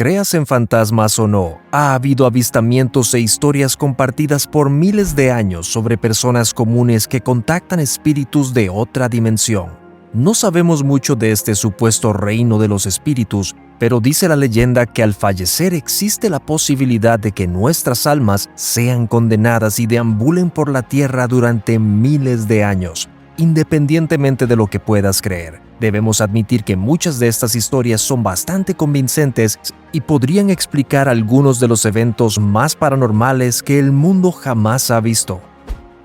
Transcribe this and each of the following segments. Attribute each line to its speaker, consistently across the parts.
Speaker 1: Creas en fantasmas o no, ha habido avistamientos e historias compartidas por miles de años sobre personas comunes que contactan espíritus de otra dimensión. No sabemos mucho de este supuesto reino de los espíritus, pero dice la leyenda que al fallecer existe la posibilidad de que nuestras almas sean condenadas y deambulen por la tierra durante miles de años. Independientemente de lo que puedas creer, debemos admitir que muchas de estas historias son bastante convincentes y podrían explicar algunos de los eventos más paranormales que el mundo jamás ha visto.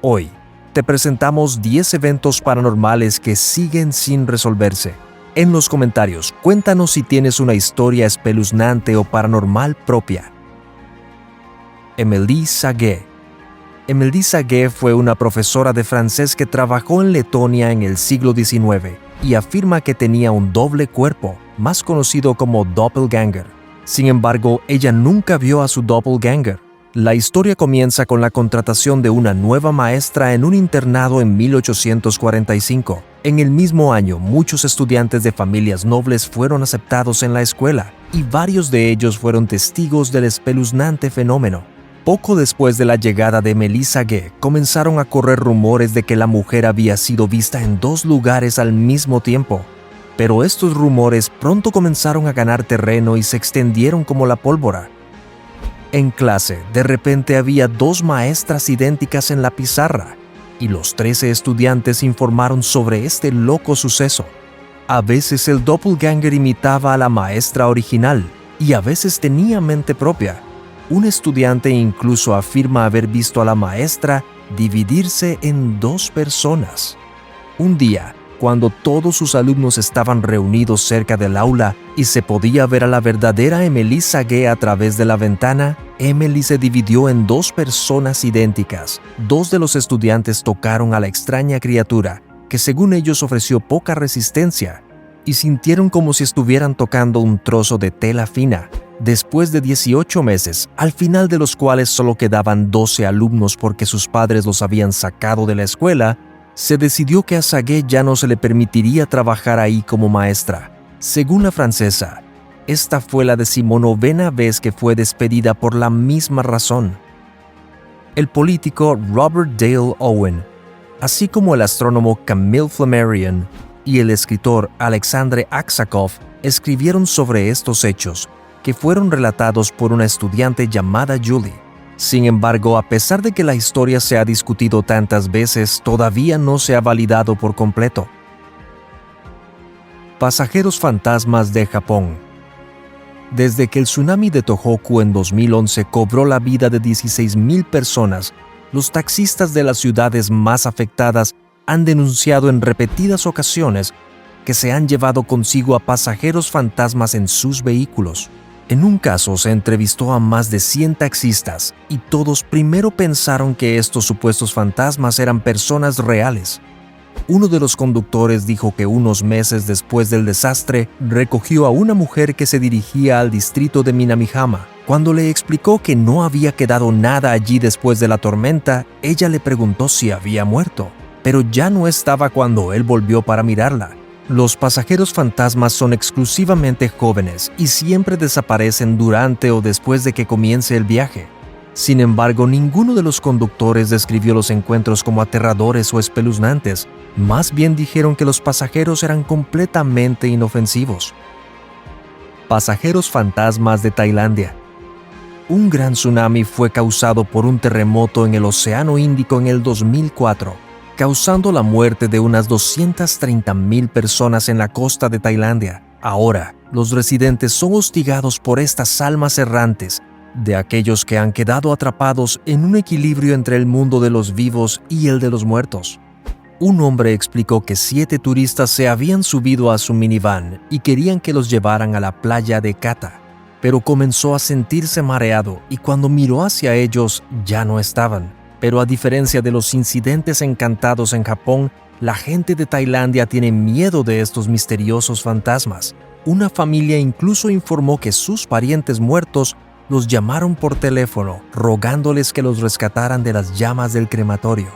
Speaker 1: Hoy, te presentamos 10 eventos paranormales que siguen sin resolverse. En los comentarios, cuéntanos si tienes una historia espeluznante o paranormal propia. Émilie Saguet. Émilie Saguet fue una profesora de francés que trabajó en Letonia en el siglo XIX y afirma que tenía un doble cuerpo, más conocido como doppelganger. Sin embargo, ella nunca vio a su doppelganger. La historia comienza con la contratación de una nueva maestra en un internado en 1845. En el mismo año, muchos estudiantes de familias nobles fueron aceptados en la escuela y varios de ellos fueron testigos del espeluznante fenómeno. Poco después de la llegada de Émilie Saguet, comenzaron a correr rumores de que la mujer había sido vista en 2 lugares al mismo tiempo. Pero estos rumores pronto comenzaron a ganar terreno y se extendieron como la pólvora. En clase, de repente había 2 maestras idénticas en la pizarra, y los 13 estudiantes informaron sobre este loco suceso. A veces el doppelganger imitaba a la maestra original, y a veces tenía mente propia. Un estudiante incluso afirma haber visto a la maestra dividirse en 2 personas. Un día, cuando todos sus alumnos estaban reunidos cerca del aula y se podía ver a la verdadera Émilie Saguet a través de la ventana, Émilie se dividió en 2 personas idénticas. 2 de los estudiantes tocaron a la extraña criatura, que según ellos ofreció poca resistencia, y sintieron como si estuvieran tocando un trozo de tela fina. Después de 18 meses, al final de los cuales solo quedaban 12 alumnos porque sus padres los habían sacado de la escuela, se decidió que a Saguet ya no se le permitiría trabajar ahí como maestra. Según la francesa, esta fue la 19ª vez que fue despedida por la misma razón. El político Robert Dale Owen, así como el astrónomo Camille Flammarion y el escritor Alexandre Aksakov, escribieron sobre estos hechos, que fueron relatados por una estudiante llamada Julie. Sin embargo, a pesar de que la historia se ha discutido tantas veces, todavía no se ha validado por completo. Pasajeros fantasmas de Japón. Desde que el tsunami de Tohoku en 2011 cobró la vida de 16,000 personas, los taxistas de las ciudades más afectadas han denunciado en repetidas ocasiones que se han llevado consigo a pasajeros fantasmas en sus vehículos. En un caso se entrevistó a más de 100 taxistas y todos primero pensaron que estos supuestos fantasmas eran personas reales. Uno de los conductores dijo que unos meses después del desastre recogió a una mujer que se dirigía al distrito de Minamihama. Cuando le explicó que no había quedado nada allí después de la tormenta, ella le preguntó si había muerto, pero ya no estaba cuando él volvió para mirarla. Los pasajeros fantasmas son exclusivamente jóvenes y siempre desaparecen durante o después de que comience el viaje. Sin embargo, ninguno de los conductores describió los encuentros como aterradores o espeluznantes. Más bien dijeron que los pasajeros eran completamente inofensivos. Pasajeros fantasmas de Tailandia. Un gran tsunami fue causado por un terremoto en el Océano Índico en el 2004. Causando la muerte de unas 230,000 personas en la costa de Tailandia. Ahora, los residentes son hostigados por estas almas errantes, de aquellos que han quedado atrapados en un equilibrio entre el mundo de los vivos y el de los muertos. Un hombre explicó que 7 turistas se habían subido a su minivan y querían que los llevaran a la playa de Kata, pero comenzó a sentirse mareado y cuando miró hacia ellos ya no estaban. Pero a diferencia de los incidentes encantados en Japón, la gente de Tailandia tiene miedo de estos misteriosos fantasmas. Una familia incluso informó que sus parientes muertos los llamaron por teléfono, rogándoles que los rescataran de las llamas del crematorio.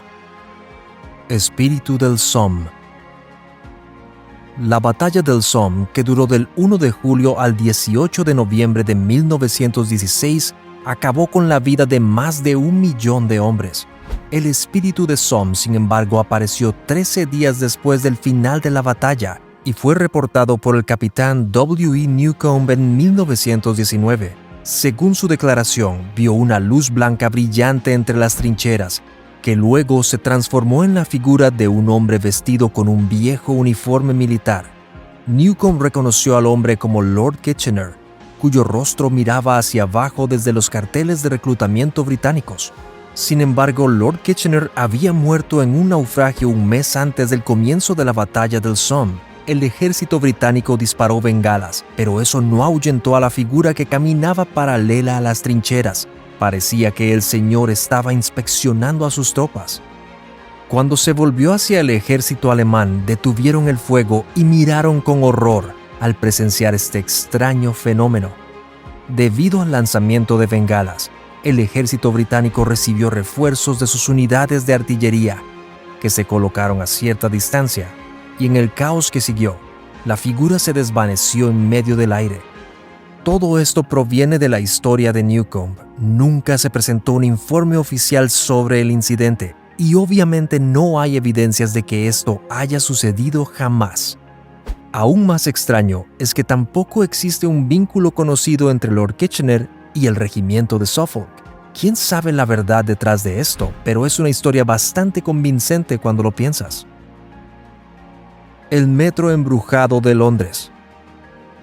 Speaker 1: Espíritu del Somme. La batalla del Somme, que duró del 1 de julio al 18 de noviembre de 1916, acabó con la vida de más de 1 millón de hombres. El espíritu de Somme, sin embargo, apareció 13 días después del final de la batalla y fue reportado por el capitán W. E. Newcomb en 1919. Según su declaración, vio una luz blanca brillante entre las trincheras, que luego se transformó en la figura de un hombre vestido con un viejo uniforme militar. Newcomb reconoció al hombre como Lord Kitchener, cuyo rostro miraba hacia abajo desde los carteles de reclutamiento británicos. Sin embargo, Lord Kitchener había muerto en un naufragio un mes antes del comienzo de la batalla del Somme. El ejército británico disparó bengalas, pero eso no ahuyentó a la figura que caminaba paralela a las trincheras. Parecía que el señor estaba inspeccionando a sus tropas. Cuando se volvió hacia el ejército alemán, detuvieron el fuego y miraron con horror al presenciar este extraño fenómeno. Debido al lanzamiento de bengalas, el ejército británico recibió refuerzos de sus unidades de artillería, que se colocaron a cierta distancia, y en el caos que siguió, la figura se desvaneció en medio del aire. Todo esto proviene de la historia de Newcomb. Nunca se presentó un informe oficial sobre el incidente, y obviamente no hay evidencias de que esto haya sucedido jamás. Aún más extraño es que tampoco existe un vínculo conocido entre Lord Kitchener y el regimiento de Suffolk. ¿Quién sabe la verdad detrás de esto? Pero es una historia bastante convincente cuando lo piensas. El metro embrujado de Londres.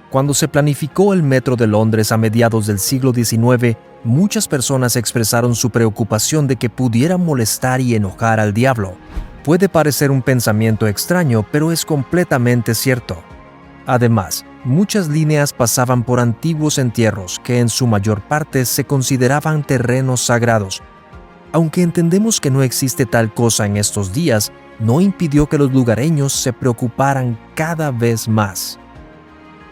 Speaker 1: Cuando se planificó el metro de Londres a mediados del siglo XIX, muchas personas expresaron su preocupación de que pudiera molestar y enojar al diablo. Puede parecer un pensamiento extraño, pero es completamente cierto. Además, muchas líneas pasaban por antiguos entierros que en su mayor parte se consideraban terrenos sagrados. Aunque entendemos que no existe tal cosa en estos días, no impidió que los lugareños se preocuparan cada vez más.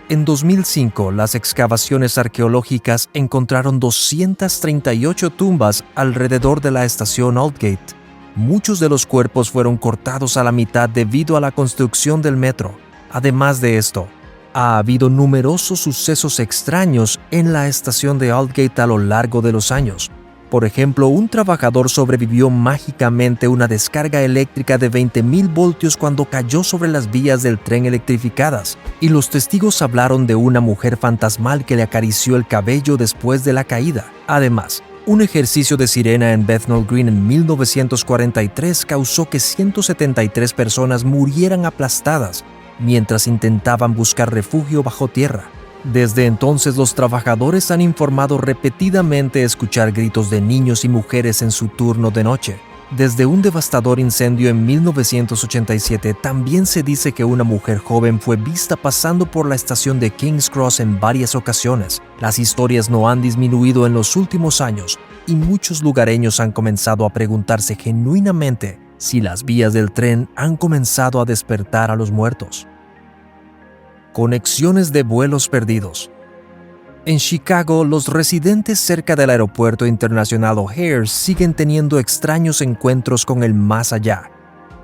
Speaker 1: En 2005, las excavaciones arqueológicas encontraron 238 tumbas alrededor de la estación Aldgate. Muchos de los cuerpos fueron cortados a la mitad debido a la construcción del metro. Además de esto, ha habido numerosos sucesos extraños en la estación de Aldgate a lo largo de los años. Por ejemplo, un trabajador sobrevivió mágicamente una descarga eléctrica de 20.000 voltios cuando cayó sobre las vías del tren electrificadas, y los testigos hablaron de una mujer fantasmal que le acarició el cabello después de la caída. Además, un ejercicio de sirena en Bethnal Green en 1943 causó que 173 personas murieran aplastadas mientras intentaban buscar refugio bajo tierra. Desde entonces, los trabajadores han informado repetidamente escuchar gritos de niños y mujeres en su turno de noche. Desde un devastador incendio en 1987, también se dice que una mujer joven fue vista pasando por la estación de King's Cross en varias ocasiones. Las historias no han disminuido en los últimos años, y muchos lugareños han comenzado a preguntarse genuinamente si las vías del tren han comenzado a despertar a los muertos. Conexiones de vuelos perdidos. En Chicago, los residentes cerca del aeropuerto internacional O'Hare siguen teniendo extraños encuentros con el más allá.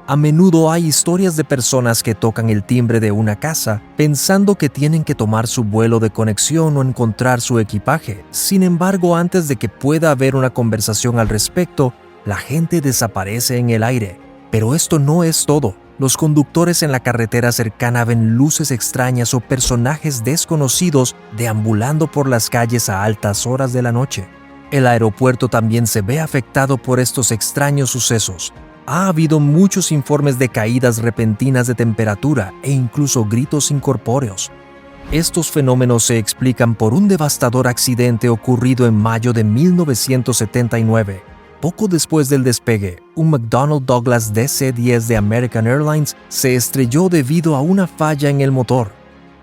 Speaker 1: A menudo hay historias de personas que tocan el timbre de una casa pensando que tienen que tomar su vuelo de conexión o encontrar su equipaje. Sin embargo, antes de que pueda haber una conversación al respecto, la gente desaparece en el aire. Pero esto no es todo. Los conductores en la carretera cercana ven luces extrañas o personajes desconocidos deambulando por las calles a altas horas de la noche. El aeropuerto también se ve afectado por estos extraños sucesos. Ha habido muchos informes de caídas repentinas de temperatura e incluso gritos incorpóreos. Estos fenómenos se explican por un devastador accidente ocurrido en mayo de 1979. Poco después del despegue, un McDonnell Douglas DC-10 de American Airlines se estrelló debido a una falla en el motor.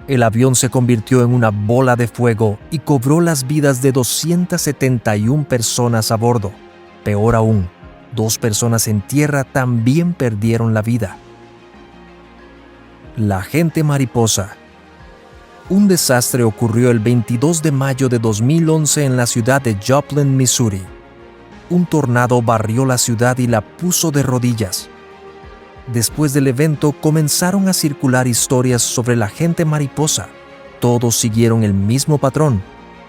Speaker 1: El avión se convirtió en una bola de fuego y cobró las vidas de 271 personas a bordo. Peor aún, 2 personas en tierra también perdieron la vida. La agente mariposa. Un desastre ocurrió el 22 de mayo de 2011 en la ciudad de Joplin, Missouri. Un tornado barrió la ciudad y la puso de rodillas. Después del evento comenzaron a circular historias sobre la agente mariposa. Todos siguieron el mismo patrón.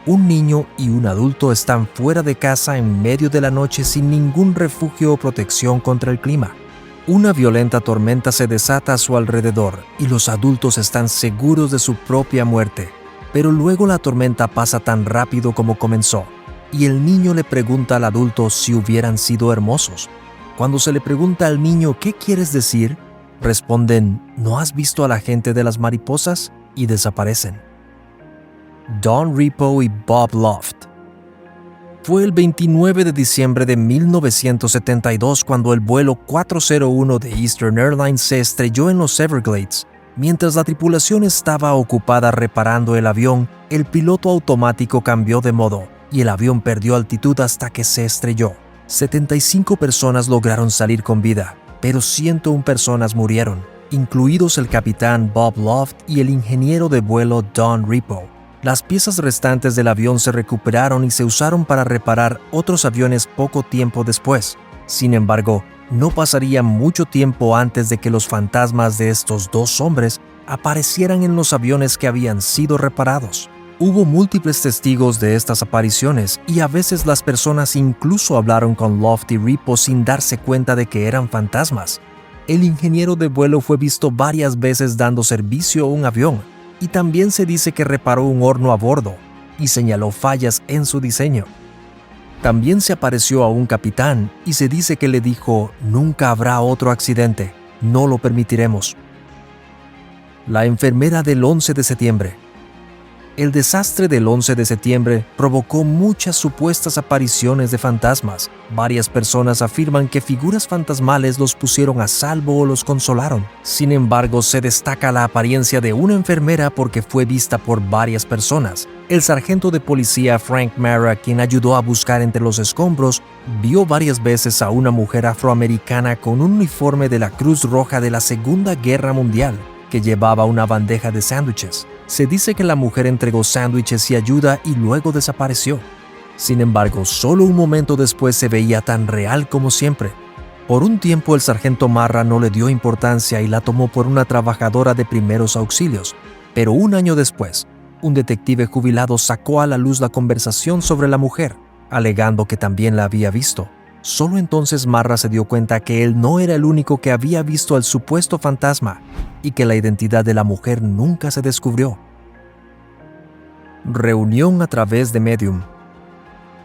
Speaker 1: Un niño y un adulto están fuera de casa en medio de la noche sin ningún refugio o protección contra el clima. Una violenta tormenta se desata a su alrededor y los adultos están seguros de su propia muerte. Pero luego la tormenta pasa tan rápido como comenzó, y el niño le pregunta al adulto si hubieran sido hermosos. Cuando se le pregunta al niño ¿qué quieres decir?, responden ¿no has visto a la gente de las mariposas? Y desaparecen. Don Repo y Bob Loft. Fue el 29 de diciembre de 1972 cuando el vuelo 401 de Eastern Airlines se estrelló en los Everglades. Mientras la tripulación estaba ocupada reparando el avión, el piloto automático cambió de modo y el avión perdió altitud hasta que se estrelló. 75 personas lograron salir con vida, pero 101 personas murieron, incluidos el capitán Bob Loft y el ingeniero de vuelo Don Repo. Las piezas restantes del avión se recuperaron y se usaron para reparar otros aviones poco tiempo después. Sin embargo, no pasaría mucho tiempo antes de que los fantasmas de estos dos hombres aparecieran en los aviones que habían sido reparados. Hubo múltiples testigos de estas apariciones y a veces las personas incluso hablaron con Loft y Repo sin darse cuenta de que eran fantasmas. El ingeniero de vuelo fue visto varias veces dando servicio a un avión y también se dice que reparó un horno a bordo y señaló fallas en su diseño. También se apareció a un capitán y se dice que le dijo «Nunca habrá otro accidente, no lo permitiremos». La enfermera del 11 de septiembre. El desastre del 11 de septiembre provocó muchas supuestas apariciones de fantasmas. Varias personas afirman que figuras fantasmales los pusieron a salvo o los consolaron. Sin embargo, se destaca la apariencia de una enfermera porque fue vista por varias personas. El sargento de policía Frank Mara, quien ayudó a buscar entre los escombros, vio varias veces a una mujer afroamericana con un uniforme de la Cruz Roja de la Segunda Guerra Mundial, que llevaba una bandeja de sándwiches. Se dice que la mujer entregó sándwiches y ayuda y luego desapareció. Sin embargo, solo un momento después se veía tan real como siempre. Por un tiempo el sargento Marra no le dio importancia y la tomó por una trabajadora de primeros auxilios, pero un año después, un detective jubilado sacó a la luz la conversación sobre la mujer, alegando que también la había visto. Solo entonces Marra se dio cuenta que él no era el único que había visto al supuesto fantasma y que la identidad de la mujer nunca se descubrió. Reunión a través de Medium.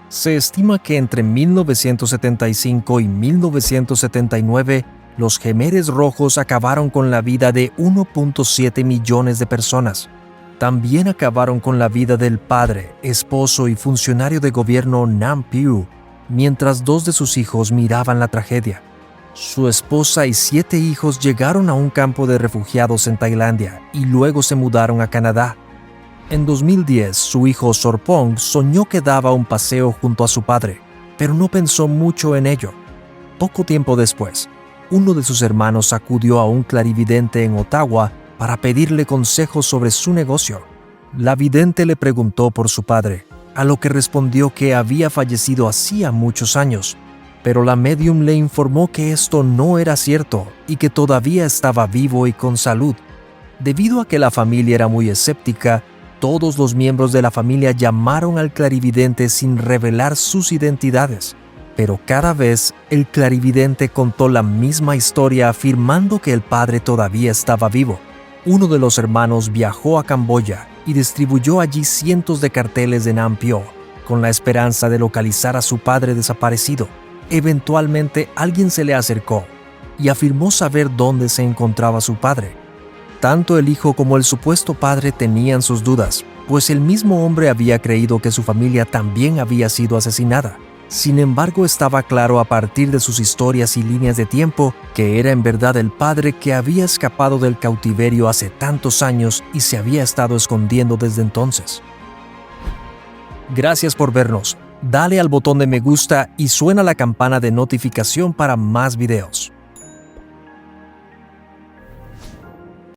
Speaker 1: Se estima que entre 1975 y 1979 los Jemeres Rojos acabaron con la vida de 1.7 millones de personas. También acabaron con la vida del padre, esposo y funcionario de gobierno Nam Piu, mientras dos de sus hijos miraban la tragedia. Su esposa y 7 hijos llegaron a un campo de refugiados en Tailandia y luego se mudaron a Canadá. En 2010, su hijo Sorpong soñó que daba un paseo junto a su padre, pero no pensó mucho en ello. Poco tiempo después, uno de sus hermanos acudió a un clarividente en Ottawa para pedirle consejos sobre su negocio. La vidente le preguntó por su padre, a lo que respondió que había fallecido hacía muchos años, pero la medium le informó que esto no era cierto y que todavía estaba vivo y con salud. Debido a que la familia era muy escéptica, todos los miembros de la familia llamaron al clarividente sin revelar sus identidades, pero cada vez el clarividente contó la misma historia afirmando que el padre todavía estaba vivo. Uno de los hermanos viajó a Camboya y distribuyó allí cientos de carteles de Nam Pyo, con la esperanza de localizar a su padre desaparecido. Eventualmente alguien se le acercó y afirmó saber dónde se encontraba su padre. Tanto el hijo como el supuesto padre tenían sus dudas, pues el mismo hombre había creído que su familia también había sido asesinada. Sin embargo, estaba claro a partir de sus historias y líneas de tiempo que era en verdad el padre que había escapado del cautiverio hace tantos años y se había estado escondiendo desde entonces. Gracias por vernos. Dale al botón de me gusta y suena la campana de notificación para más videos.